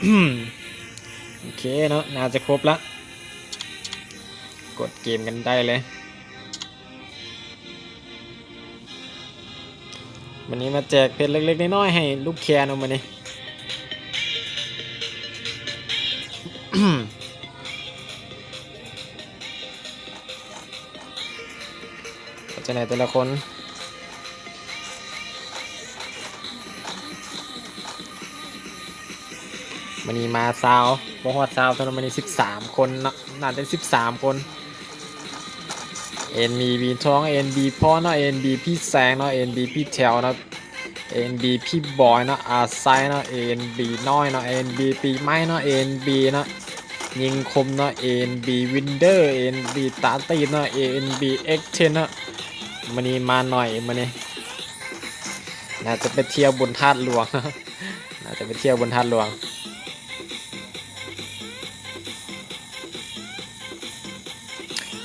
โอเคเนาะน่าจะครบละกดเกมกันได้เลยวันนี้มาแจกเพชรเล็กๆน้อยๆให้ลูกแคนเอามาเนี่ยจะไหนแต่ละคนมันนี้มาซาวบอฮอดซาวตอนนั้นมันนี้13 คนเนาะน่าจะ13 คนเอ็นมีบีท้องเอ็นบีพ่อเนาะเอ็นบีพี่แซงเนาะเอ็นบีพี่แถวเนาะเอ็นบีพี่บอยเนาะอาไซเนาะเอ็นบีน้อยเนาะเอ็นบีปีไม้เนาะเอ็นบีเนาะยิงคมเนาะเอ็นบีวินเดอร์เอ็นบีตาตีเนาะเอ็นบีเอ็กเทนเนาะมันนี้มาหน่อยมันนี้น่าจะไปเที่ยวบนธาตุหลวงน่าจะไปเที่ยวบนธาตุหลวง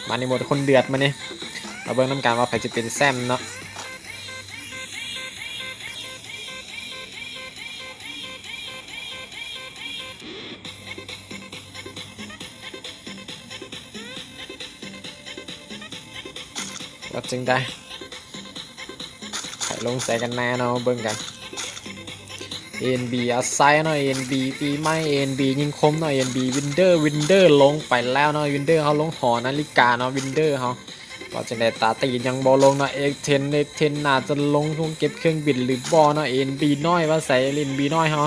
มาในหมดคนเดือดมาเนี่ยมาเบิ่งน้ำการว่าใครจะเป็นแซมเนาะก็จึงได้ใครลงใส่กันแน่เนาะเบิ่งกัน NB อาไซเนาะ NB ปีไม้ NB ยิงคมเนาะ NB วินเดอร์ลงไปแล้วเนาะวินเดอร์เขาลงหอนาฬิกาเนาะวินเดอร์เขาก็จะได้ตาตียังบอลงเนาะX10 น่าจะลงทุงเก็บเครื่องบินหรือบอเนาะ NB น้อยว่าใส่ NB น้อยเขา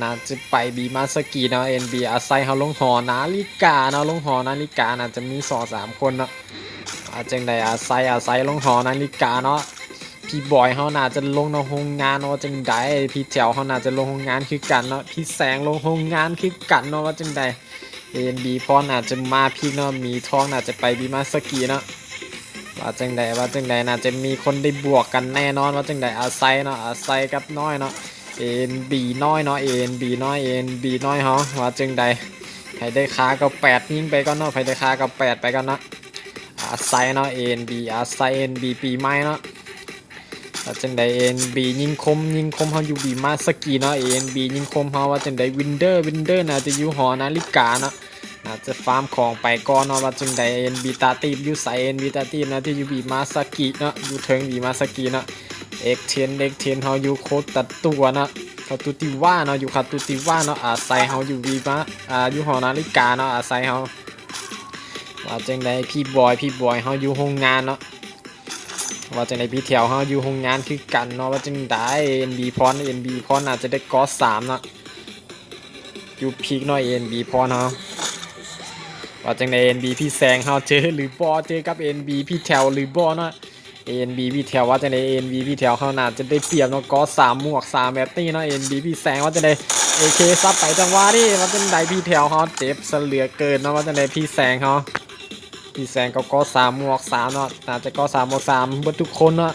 น่าจะไปบีมาสกีเนาะ NB อาไซเขาลงหอนาฬิกาเนาะลงหอนาฬิกาน่าจะมี2-3 คนเนาะจังได้อาไซลงหอนาฬิกาเนาะพี่บอยเขาน่าจะลงในโรงงานเนาะจังได้พี่แถวเขาน่าจะลงโรงงานคือกันเนาะพี่แสงลงโรงงานคือกันเนาะว่าจังได้เอ็นบีพอน่าจะมาพี่เนาะมีทองน่าจะไปบีมาสกีเนาะว่าจังใดน่าจะมีคนได้บวกกันแน่นอนว่าจังใดอาไซเนาะอาไซกับน้อยเนาะเอ็นบีน้อยเนาะเอ็นบีน้อยเฮาว่าจังใดใครได้ค้ากับ8ยิงไปก่อนเนาะใครได้ค้ากับ8ไปก่อนเนาะอาไซเนาะเอ็นบีอาไซเอ็นบีปีไม้เนาะว่าจังใดเอ็นบียิงคมเฮาอยู่บีมาสกีเนาะเอ็นบียิงคมเฮาว่าจังใดวินเดอร์น่าจะอยู่หอนาฬิกาเนาะน่าจะฟาร์มของไปก่อนเนาะว่าจังใดเอ็นบีตาตีบอยู่ใส่เอ็นบีตาตีบนะที่อยู่บีมาสกิเนาะอยู่เทิงบีมาสกิเนาะเอ็กเทนเฮาอยู่โคตรตัดตัวเนาะคาตูติว่าเนาะอยู่คาตูติว่าเนาะอาไซเฮาอยู่บีมาอยู่หอนาฬิกาเนาะอาไซเฮาว่าจังใดพี่บอยเฮาอยู่โรงงานเนาะว่าจังใดพี่แถวเฮาอยู่โรงงานคือกันเนาะว่าจังใดเอ็นบีพรอาจจะได้กอ3เนาะอยู่พีกเนาะเอ็นบีพรเฮาว่าจังใดเอ็นบีพี่แซงเฮาเจอหรือบอเจอกับเอ็นบีพี่แถวหรือบอเนาะเอ็นบีพี่แถวว่าจังใดเอ็นบีพี่แถวเขาน่าจะได้เปรียบเนาะกอ3หมวก3แบบนี้เนาะเอ็นบีพี่แซงว่าจังใดเอเคซับไปจังหวะนี่ว่าจังใดพี่แถวเฮาเจ็บเสลือเกินเนาะว่าจังใดพี่แซงเฮาพี่แซงก็3หมวก3เนาะน่าจะก็3หมวก3เบิดทุกคนเนาะ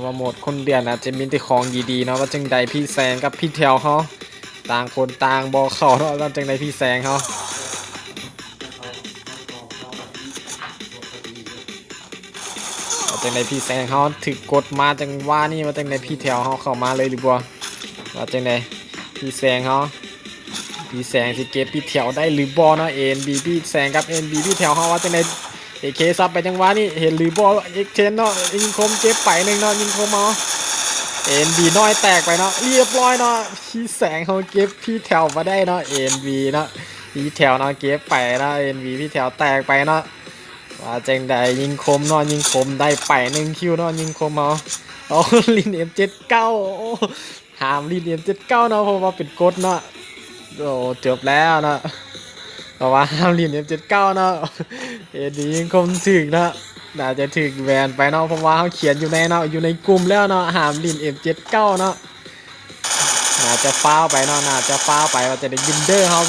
ว่าหมดคนเดียวนะจะมีแต่ของดีๆเนาะว่าจังใดพี่แซงกับพี่แถวเขาต่างคนต่างบอเข้าเนาะว่าจังใดพี่แซงเขาว่าจังใดพี่แซงเขาถึกกดมาจังว่านี่ว่าจังใดพี่แถวเขาเข้ามาเลยหรือบ่ว่าจังใดพี่แซงเขาพี่แซงสิเก็บพี่แถวได้หรือบ่เนาะเอ็นบีพี่แซงกับเอ็นบีพี่แถวเขาว่าจังใดเอเคซับไปจังหวะนี่เห็นหรือบอเอ็กเทนเนาะยิงคมเก็บไปหนึ่งเนาะยิงคมเอาเอ็นบีน้อยแตกไปเนาะเรียบร้อยเนาะพี่แสงเขาเก็บพี่แถวมาได้เนาะเอ็นบีเนาะพี่แถวเนาะเก็บไปเนาะเอ็นบีพี่แถวแตกไปเนาะว่าจังใดยิงคมเนาะยิงคมได้ไป1 คิวเนาะยิงคมเอาลินM79หามลินM79เนาะเพราะว่าเป็นกดเนาะโอ้จบแล้วเนาะเพราะว่าห้ามลินM79เนาะเอ็นบียิงคมถึงเนาะน่าจะถึงแวนไปเนาะเพราะว่าเขาเขียนอยู่ในเนาะอยู่ในกลุ่มแล้วเนาะหามลินM79เนาะน่าจะฟ้าวไปเนาะน่าจะฟ้าวไปว่าจะได้วินเดอร์เขา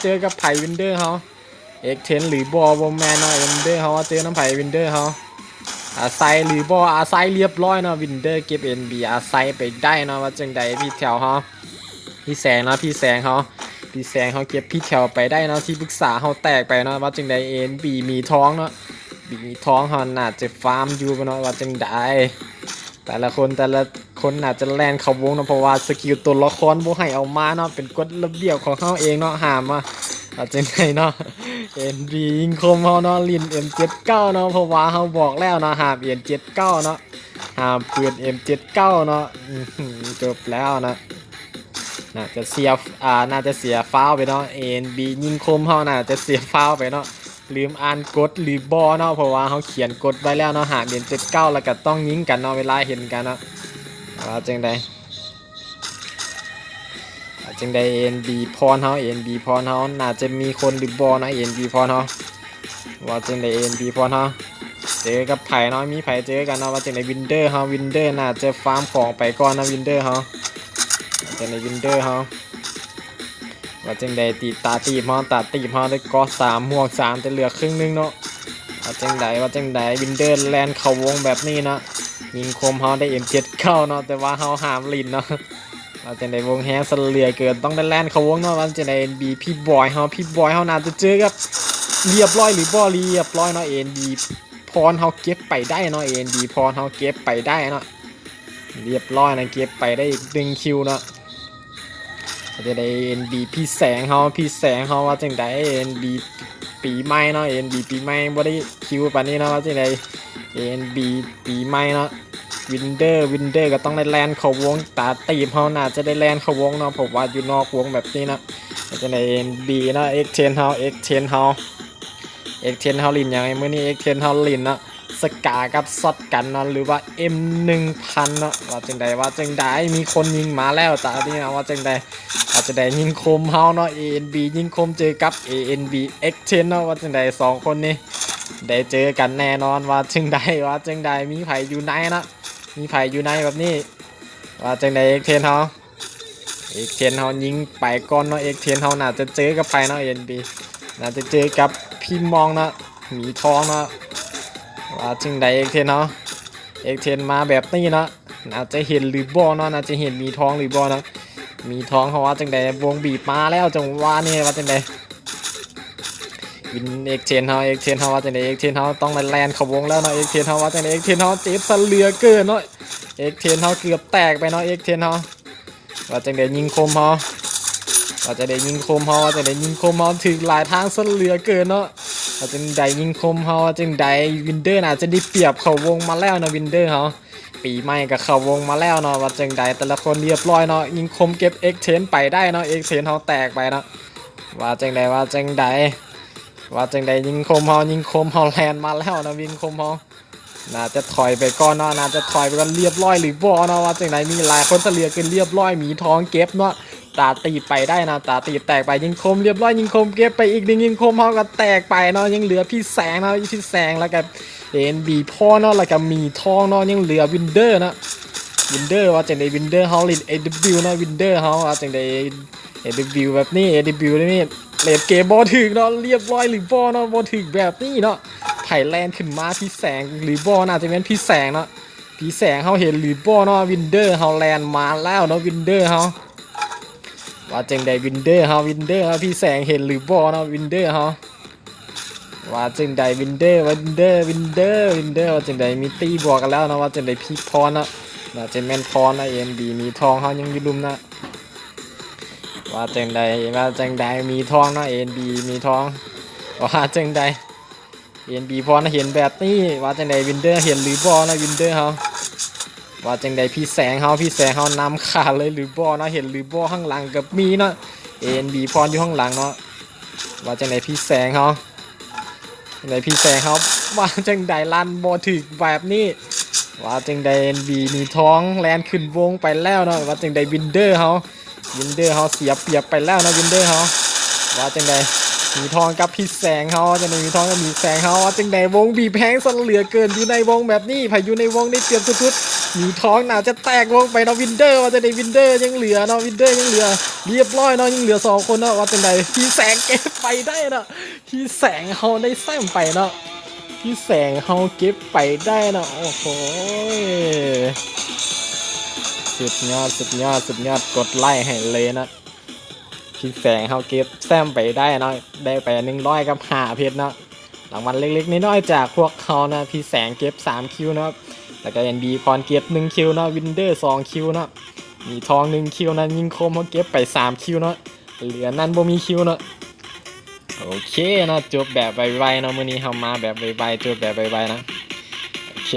เจอกับไผ่วินเดอร์เขาเอ็กเทนหรือบอแมนเนาะวินเดอร์เขาเจอน้ำไผ่วินเดอร์เขาอาไซหรือบอาไซเรียบร้อยเนาะวินเดอร์เก็บเอ็นบีอาไซไปได้เนาะว่าจังใดพี่แถวเขาพี่แสงเนาะพี่แสงเขาเก็บพี่แถวไปได้เนาะที่ปรึกษาเขาแตกไปเนาะว่าจังใดเอ็นบีมีท้องเนาะมีท้องเขาน่าจะฟาร์มอยู่เนาะว่าจังใดแต่ละคน คนอาจจะแลนเข้าวงเนาะเพราะว่าสกิลตัวละครบ่ให้เอามาเนาะเป็นกฎระเบียบของเขาเองเนาะห้ามมาอาจจะไงเนาะ NB ยิงคมเขาเนาะลิน M79 เนาะเพราะว่าเขาบอกแล้วเนาะห้าม M79 เนาะห้ามปืน M79 เนาะจบแล้วนะน่าจะเสียน่าจะเสียฟาวไปเนาะ NB ยิงคมเขาน่าจะเสียฟาวไปเนาะลืมอ่านกฎหรือบอเนาะเพราะว่าเขาเขียนกฎไว้แล้วเนาะหากM79แล้วก็ต้องยิงกันเนาะเวลาเห็นกันเนาะจังใดNB พรเขา NB พรเขาน่าจะมีคนหรือบอนะ NB พรเขาว่าจังใด NB พรเขาเจอกับไผ่เนาะมีไผ่เจอกันเนาะว่าจังใดวินเดอร์เขาวินเดอร์น่าจะฟาร์มของไปก่อนนะวินเดอร์เขาจังใดวินเดอร์เขาว่าจังใดตีตาตีบเขาได้กอ3ห่วง3แต่เหลือครึ่งนึงเนาะว่าจังใดวินเดอร์แลนเข้าวงแบบนี้นะยิงคมเขาได้ M79 เนาะแต่ว่าเขาหามลินเนาะว่าจังใดวงแฮสเหลือเกินต้องได้แลนเข้าวงเนาะว่าจังใด NB พี่บอยเขาน่าจะเจอกับเรียบร้อยหรือบ่เรียบร้อยเนาะ NB พรเขาเก็บไปได้เนาะ NB พรเขาเก็บไปได้เนาะเรียบร้อยนะเก็บไปได้อีก1คิวเนาะจะได้ NB พี่แสงเขาว่าจังได NB ปีใหม่เนาะ NB ปีใหม่บ่ได้คิวปานนี้เนาะว่าจังได NB ปีใหม่เนาะวินเดอร์ก็ต้องได้แลนเข้าวงตาตีบเขาน่าจะได้แลนเข้าวงเนาะผมว่าอยู่นอกวงแบบนี้นะจะได้ NB เนาะ X10 เฮาลินยังไงมื้อนี้ X10 เฮาลินเนาะสกากับซอดกันเนาะหรือว่า M1000 เนาะว่าจังใดมีคนยิงมาแล้วแต่อันนี้นะว่าจังใดอาจจะได้ยิงคมเฮาเนาะ ANB ยิงคมเจอกับ ANB X10 เนาะว่าจังใด2คนนี้ได้เจอกันแน่นอนว่าจังใดมีไผอยู่ไหนเนาะมีไผอยู่ไหนแบบนี้ว่าจังใด X10 เฮายิงไปก่อนเนาะ X10 เฮาน่าจะเจอกับไปเนาะ ANB น่าจะเจอกับพี่มองเนาะหมีทองเนาะว่าจังใด X10 มาแบบนี้เนาะน่าจะเห็นหรือบอเนาะน่าจะเห็นมีทองหรือบอเนาะมีทองเขาว่าจังใดวงบีบมาแล้วจังว่านี่ว่าจังใดวินX10 เฮาว่าจังใดX10 เฮาต้องมาแลนเข้าวงแล้วเนาะX10 เฮาว่าจังใดX10 เฮาเจ็บซะเหลือเกินเนาะX10 เฮาเกือบแตกไปเนาะX10 เฮาว่าจังใดยิงคมเฮาถึงหลายทางซะเหลือเกินเนาะว่าจังใดยิงคมเฮาจังใดวินเดอร์น่าจะได้เปรียบเข้าวงมาแล้วนะวินเดอร์เฮาปีใหม่กับเข้าวงมาแล้วเนาะว่าจังใดแต่ละคนเรียบร้อยเนาะยิงคมเก็บ X10 ไปได้เนาะ X10 เฮาแตกไปเนาะว่าจังใดยิงคมเฮาแลนมาแล้วนะวินคมเฮาน่าจะถอยไปก่อนเนาะเรียบร้อยหรือบ่เนาะว่าจังใดมีหลายคนเสลียกันเรียบร้อยมีทองเก็บเนาะตาตีไปได้นะตาตีแตกไปยิงคมเรียบร้อยยิงคมเก็บไปอีกหนึ่งยิงคมเฮาก็แตกไปเนาะยังเหลือพี่แสงเนาะพี่แสงแล้วก็NB พ่อเนาะแล้วก็มีทองเนาะยังเหลือวินเดอร์นะวินเดอร์ว่าจังใดวินเดอร์เฮาลิน AW เนาะวินเดอร์เฮาว่าจังใด AW แบบนี้ AW นี่เลดเกมบ่ถึงเนาะเรียบร้อยหรือบ่เนาะบ่ถึงแบบนี้เนาะไผ่แลนขึ้นมาพี่แสงหรือบ่น่าจะเป็นพี่แสงเนาะพี่แสงเฮาเห็นหรือบ่เนาะวินเดอร์เฮาแลนมาแล้วเนาะวินเดอร์เฮาว่าจังใดวินเดอร์เฮาพี่แสงเห็นหรือบ่เนาะวินเดอร์เฮาว่าจังใดวินเดอร์ว่าจังใดมีตีบวกกันแล้วนะว่าจังใดพี่พรนะน่าจะแม่นพรนะ NB มีทองเฮายังอยู่ลุมนะว่าจังใดมีทองนะ NB มีทองว่าจังใด NB พรนะเห็นแบบนี้ว่าจังใดวินเดอร์เห็นหรือบ่นะวินเดอร์เฮาว่าจังใดพี่แสงเฮานำขาดเลยหรือบ่นะเห็นหรือบ่ข้างหลังกับมีเนาะ NB พรอยู่ข้างหลังเนาะว่าจังใดพี่แสงเฮาว่าจังใดลันบ่ถึกแบบนี้ว่าจังใด NB มีท้องแลนขึ้นวงไปแล้วเนาะว่าจังใดวินเดอร์เฮาเสียเปรียบไปแล้วนะวินเดอร์เฮาว่าจังใดมีทองกับพี่แสงเฮาจังใดมีทองกับมีแสงเฮาว่าจังใดวงบีบแพงซะเหลือเกินอยู่ในวงแบบนี้พาอยู่ในวงได้เปรียบสุดๆมีท้องน่าจะแตกวงไปเนาะวินเดอร์ว่าจังใดวินเดอร์ยังเหลือเนาะเรียบร้อยเนาะยังเหลือ2คนเนาะว่าจังใดพี่แสงเก็บไปได้เนาะพี่แสงเฮาได้แซมไปเนาะพี่แสงเฮาเก็บไปได้นะโอ้โหสุดยอดกดไลค์ให้เลยนะพี่แสงเฮาเก็บแซมไปได้นะได้ไป100กับ5เพชรนะรางวัลเล็กๆน้อยๆจากพวกเขานะพี่แสงเก็บ3คิวนะ แล้วก็ NB พรเก็บ1คิวเนาะวินเดอร์2คิวเนาะมีทอง1คิวนะยิงคมเขาเก็บไป3คิวเนาะเหลือนั่นบ่มีคิวเนาะโอเคนะจบแบบไวๆเนาะมื้อนี้เฮามาแบบไวๆจบแบบไวๆนะโอเค